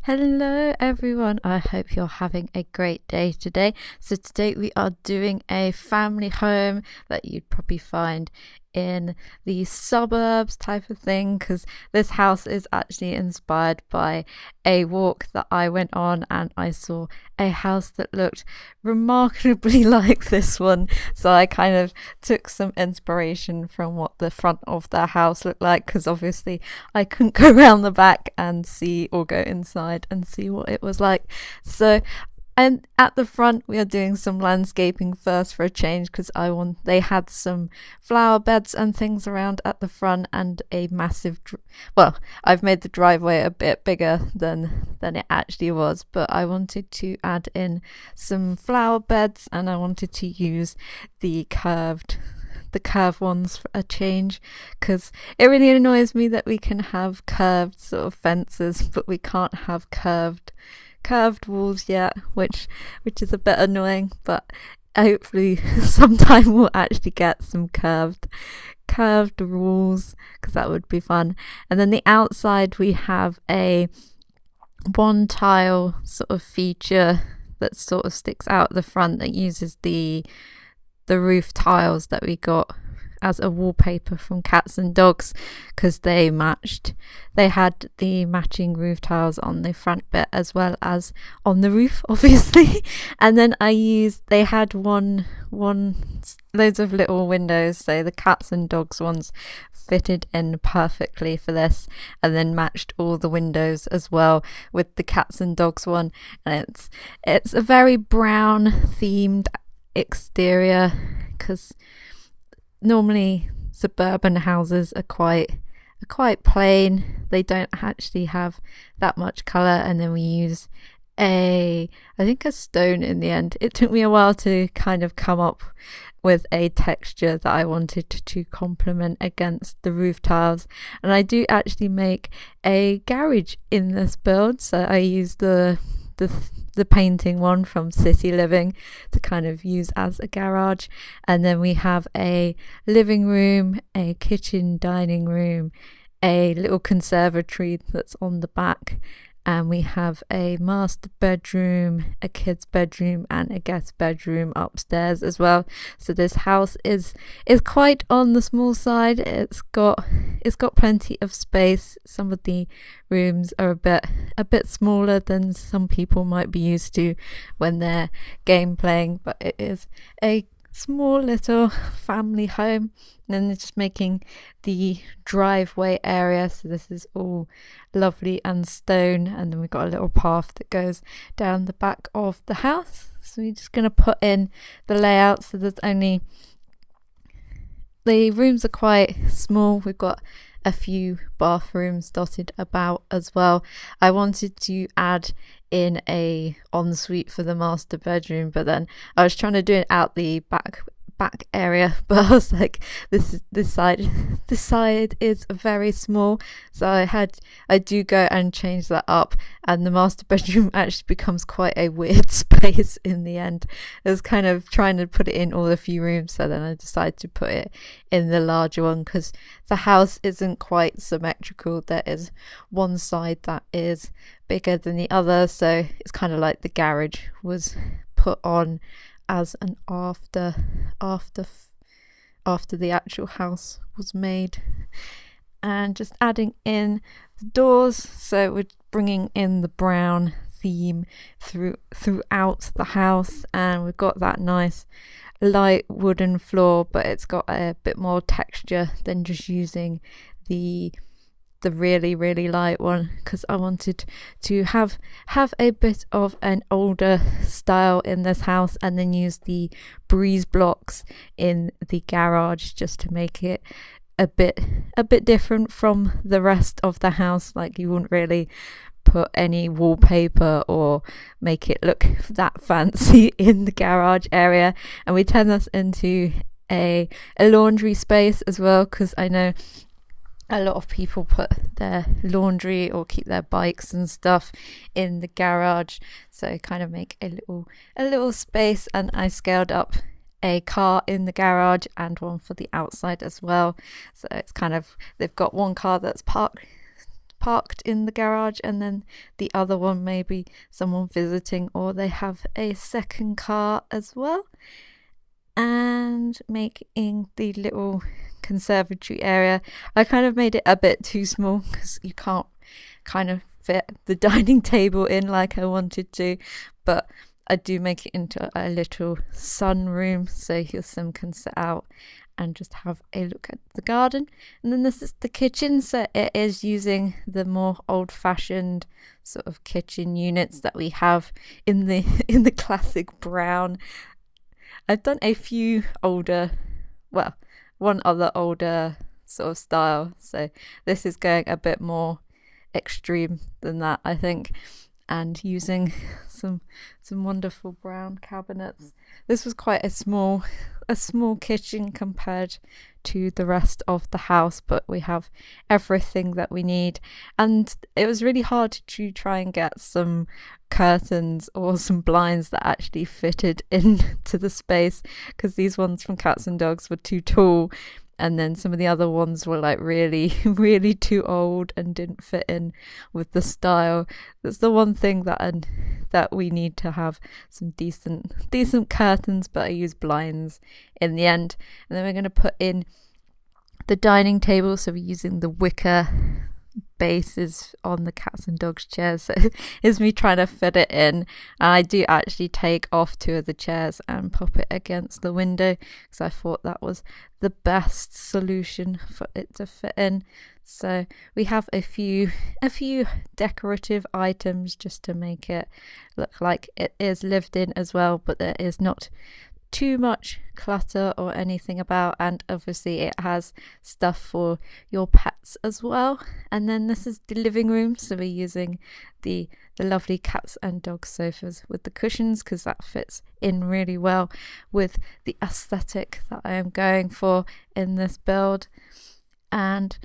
Hello everyone, I hope you're having a great day today. So today we are doing a family home that you'd probably find in the suburbs type of thing, because this house is actually inspired by a walk that I went on and I saw a house that looked remarkably like this one. So I kind of took some inspiration from what the front of their house looked like, because obviously I couldn't go around the back and see, or go inside and see what it was like. So and at the front we are doing some landscaping first for a change, because they had some flower beds and things around at the front, and a massive I've made the driveway a bit bigger than it actually was, but I wanted to add in some flower beds, and I wanted to use the curved ones for a change, because it really annoys me that we can have curved sort of fences but we can't have curved walls yet, which is a bit annoying, but hopefully sometime we'll actually get some curved walls, because that would be fun. And then the outside we have a one tile sort of feature that sort of sticks out the front, that uses the roof tiles that we got as a wallpaper from Cats and Dogs, because they had the matching roof tiles on the front bit as well as on the roof, obviously. And then they had loads of little windows, so the Cats and Dogs ones fitted in perfectly for this, and then matched all the windows as well with the Cats and Dogs one. And it's a very brown themed exterior, because normally suburban houses are quite plain. They don't actually have that much colour, and then we use I think a stone in the end. It took me a while to kind of come up with a texture that I wanted to complement against the roof tiles. And I do actually make a garage in this build, so I use the painting one from City Living to kind of use as a garage. And then we have a living room, a kitchen, dining room, a little conservatory that's on the back, and we have a master bedroom, a kid's bedroom, and a guest bedroom upstairs as well. So this house is quite on the small side. It's got plenty of space. Some of the rooms are a bit smaller than some people might be used to when they're game playing, but it is a small little family home. And then just making the driveway area, so this is all lovely and stone, and then we've got a little path that goes down the back of the house. So we're just going to put in the layout. So the rooms are quite small. We've got a few bathrooms dotted about as well. I wanted to add in a ensuite for the master bedroom, but then I was trying to do it out the back area, but I was like, this side is very small, so I do go and change that up, and the master bedroom actually becomes quite a weird space in the end. I was kind of trying to put it in all a few rooms, so then I decided to put it in the larger one, because the house isn't quite symmetrical. There is one side that is bigger than the other, so it's kind of like the garage was put on as an after the actual house was made. And just adding in the doors, so we're bringing in the brown theme throughout the house, and we've got that nice light wooden floor, but it's got a bit more texture than just using the really, really light one, because I wanted to have a bit of an older style in this house, and then use the breeze blocks in the garage just to make it a bit different from the rest of the house. Like, you wouldn't really put any wallpaper or make it look that fancy in the garage area. And we turn this into a laundry space as well, because I know a lot of people put their laundry or keep their bikes and stuff in the garage, so kind of make a little space. And I scaled up a car in the garage and one for the outside as well. So it's kind of, they've got one car that's parked in the garage, and then the other one maybe someone visiting, or they have a second car as well. And making the little conservatory area, I kind of made it a bit too small because you can't kind of fit the dining table in like I wanted to, but I do make it into a little sunroom so your sim can sit out and just have a look at the garden. And then this is the kitchen, so it is using the more old-fashioned sort of kitchen units that we have in the classic brown. I've done a few older, well, one other older sort of style, so this is going a bit more extreme than that, I think, and using some wonderful brown cabinets. This was quite a small kitchen compared to the rest of the house, but we have everything that we need, and it was really hard to try and get some curtains or some blinds that actually fitted into the space, because these ones from Cats and Dogs were too tall, and then some of the other ones were like really too old and didn't fit in with the style. That's the one thing that we need to have some decent curtains, but I use blinds in the end. And then we're going to put in the dining table, so we're using the wicker bases on the Cats and Dogs chairs, so it's me trying to fit it in. And I do actually take off 2 of the chairs and pop it against the window, because I thought that was the best solution for it to fit in. So we have a few decorative items just to make it look like it is lived in as well, but there is not too much clutter or anything about, and obviously it has stuff for your pets as well. And then this is the living room, so we're using the lovely Cats and Dogs sofas with the cushions, because that fits in really well with the aesthetic that I am going for in this build. And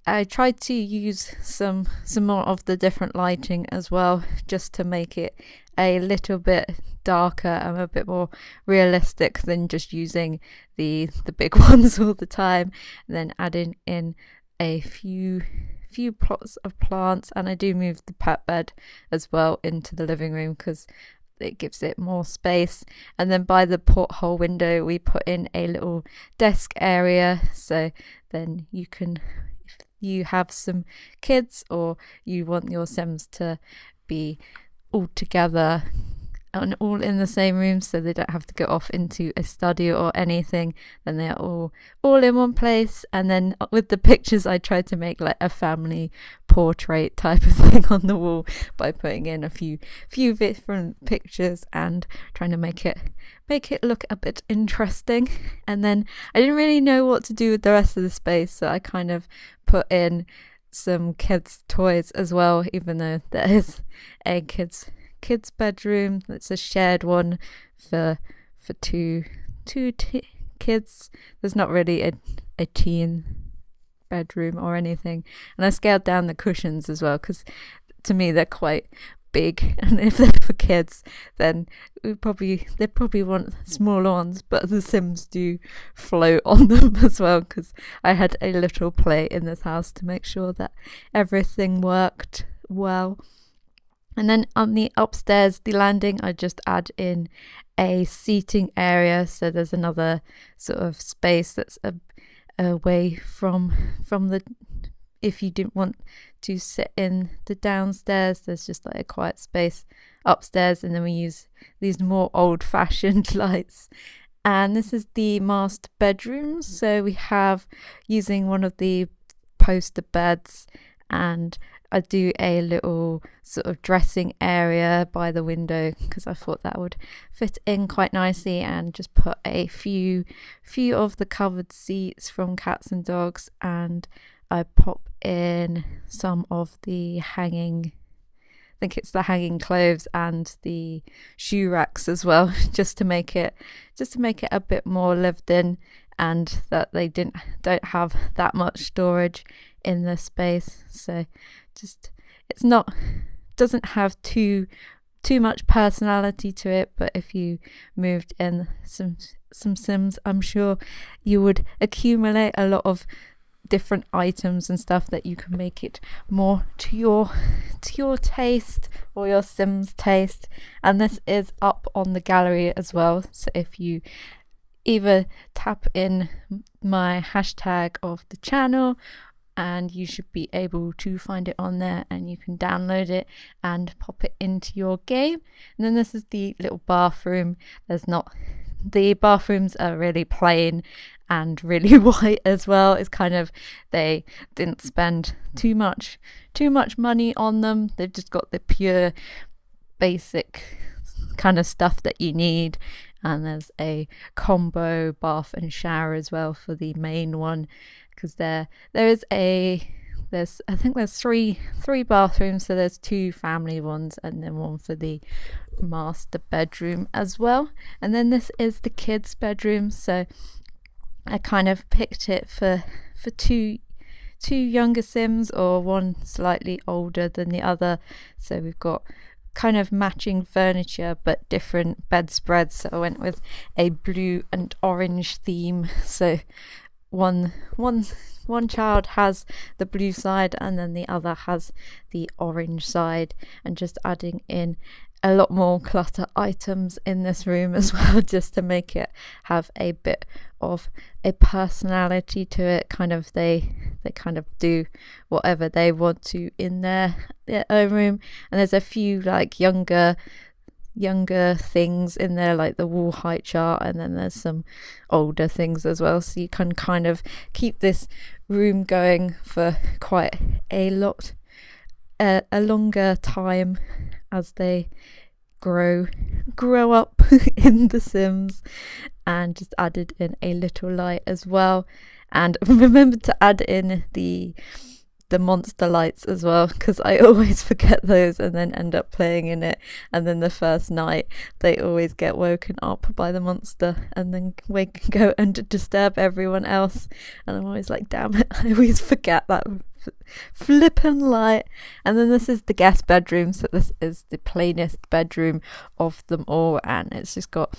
I tried to use some more of the different lighting as well, just to make it a little bit darker and a bit more realistic than just using the big ones all the time. And then adding in a few plots of plants, and I do move the pet bed as well into the living room because it gives it more space. And then by the porthole window we put in a little desk area, so then you can, if you have some kids or you want your Sims to be all together and all in the same room, so they don't have to go off into a study or anything, then they're all in one place. And then with the pictures, I tried to make like a family portrait type of thing on the wall by putting in a few different pictures and trying to make it look a bit interesting. And then I didn't really know what to do with the rest of the space, so I kind of put in some kids' toys as well, even though there is a kids bedroom. It's a shared one for two kids. There's not really a teen bedroom or anything. And I scaled down the cushions as well, because to me they're quite big, and if they're for kids then they probably want smaller ones, but the Sims do float on them as well, because I had a little play in this house to make sure that everything worked well. And then on the upstairs, the landing, I just add in a seating area, so there's another sort of space that's away from the, if you didn't want to sit in the downstairs, there's just like a quiet space upstairs. And then we use these more old-fashioned lights. And this is the master bedroom, so we have, using one of the poster beds, and I do a little sort of dressing area by the window because I thought that would fit in quite nicely, and just put a few of the covered seats from Cats and Dogs, and I pop in some of the hanging, I think it's the hanging clothes and the shoe racks as well, just to make it a bit more lived in, and that they don't have that much storage in the space. So just, it's not, doesn't have too much personality to it, but if you moved in some some Sims, I'm sure you would accumulate a lot of different items and stuff that you can make it more to your taste, or your Sims taste. And this is up on the gallery as well, so if you either tap in my hashtag of the channel, and you should be able to find it on there, and you can download it and pop it into your game. And then this is the little bathroom. The bathrooms are really plain and really white as well. It's kind of, they didn't spend too much money on them. They've just got the pure basic kind of stuff that you need. And there's a combo bath and shower as well for the main one, because I think there's three bathrooms, so there's 2 family ones and then one for the master bedroom as well. And then this is the kids' bedroom, so I kind of picked it for two younger Sims, or one slightly older than the other. So we've got kind of matching furniture but different bedspreads, so I went with a blue and orange theme. So one child has the blue side and then the other has the orange side, and just adding in a lot more clutter items in this room as well, just to make it have a bit of a personality to it. Kind of they kind of do whatever they want to in their own room. And there's a few like younger things in there, like the wall height chart, and then there's some older things as well, so you can kind of keep this room going for quite a longer time as they grow up in The Sims. And just added in a little light as well, and remember to add in the monster lights as well, because I always forget those and then end up playing in it, and then the first night they always get woken up by the monster and then go and disturb everyone else, and I'm always like, damn it, I always forget that flippin' light. And then this is the guest bedroom, so this is the plainest bedroom of them all, and it's just got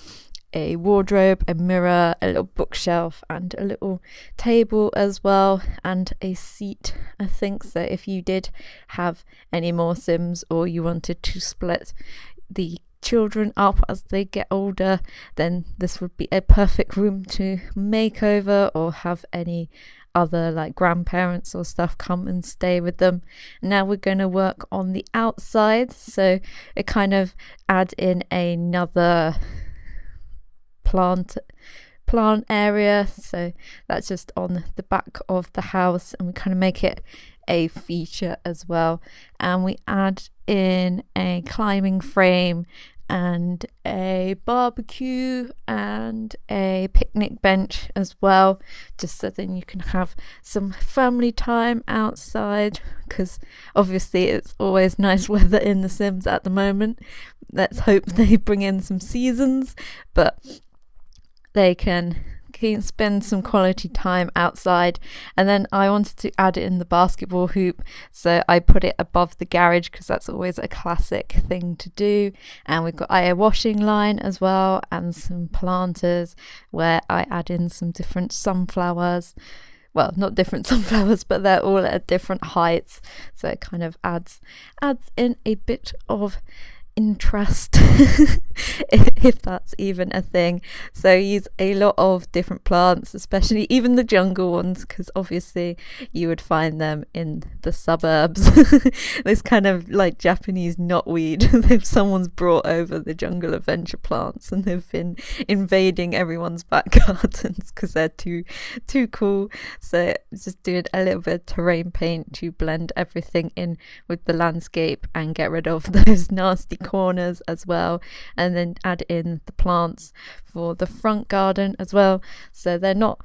a wardrobe, a mirror, a little bookshelf, and a little table as well, and a seat, I think. So if you did have any more Sims, or you wanted to split the children up as they get older, then this would be a perfect room to make over, or have any other like grandparents or stuff come and stay with them. Now we're going to work on the outside, so it kind of add in another plant area, so that's just on the back of the house, and we kind of make it a feature as well. And we add in a climbing frame and a barbecue and a picnic bench as well, just so then you can have some family time outside, because obviously it's always nice weather in The Sims at the moment. Let's hope they bring in some seasons, but they can spend some quality time outside. And then I wanted to add in the basketball hoop, so I put it above the garage, because that's always a classic thing to do. And we've got a washing line as well, and some planters where I add in some different sunflowers. Well, not different sunflowers, but they're all at different heights, so it kind of adds in a bit of interest if that's even a thing. So use a lot of different plants, especially even the jungle ones, because obviously you would find them in the suburbs. This kind of like Japanese knotweed. If someone's brought over the jungle adventure plants and they've been invading everyone's back gardens because they're too cool. So just doing a little bit of terrain paint to blend everything in with the landscape and get rid of those nasty corners as well. And then add in the plants for the front garden as well, so they're not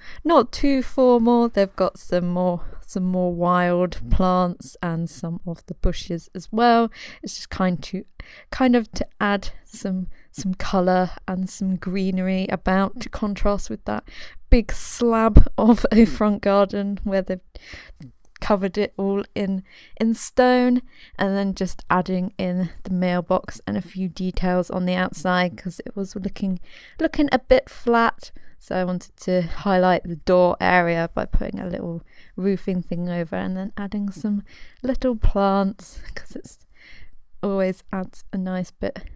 too formal. They've got some more wild plants and some of the bushes as well. It's just kind of to add some colour and some greenery about, to contrast with that big slab of a front garden where they've covered it all in stone, and then just adding in the mailbox and a few details on the outside because it was looking a bit flat. So I wanted to highlight the door area by putting a little roofing thing over and then adding some little plants because it's always adds a nice bit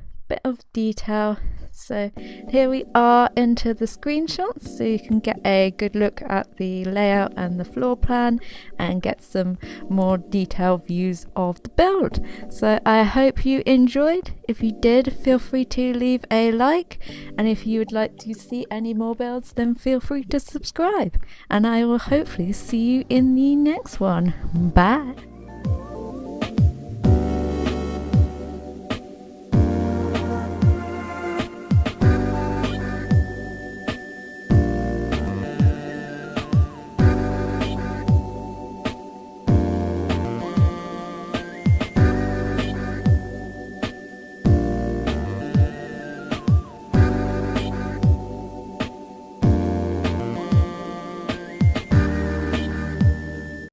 of detail. So here we are into the screenshots, so you can get a good look at the layout and the floor plan and get some more detailed views of the build. So I hope you enjoyed. If you did, feel free to leave a like, and if you would like to see any more builds, then feel free to subscribe, and I will hopefully see you in the next one. Bye.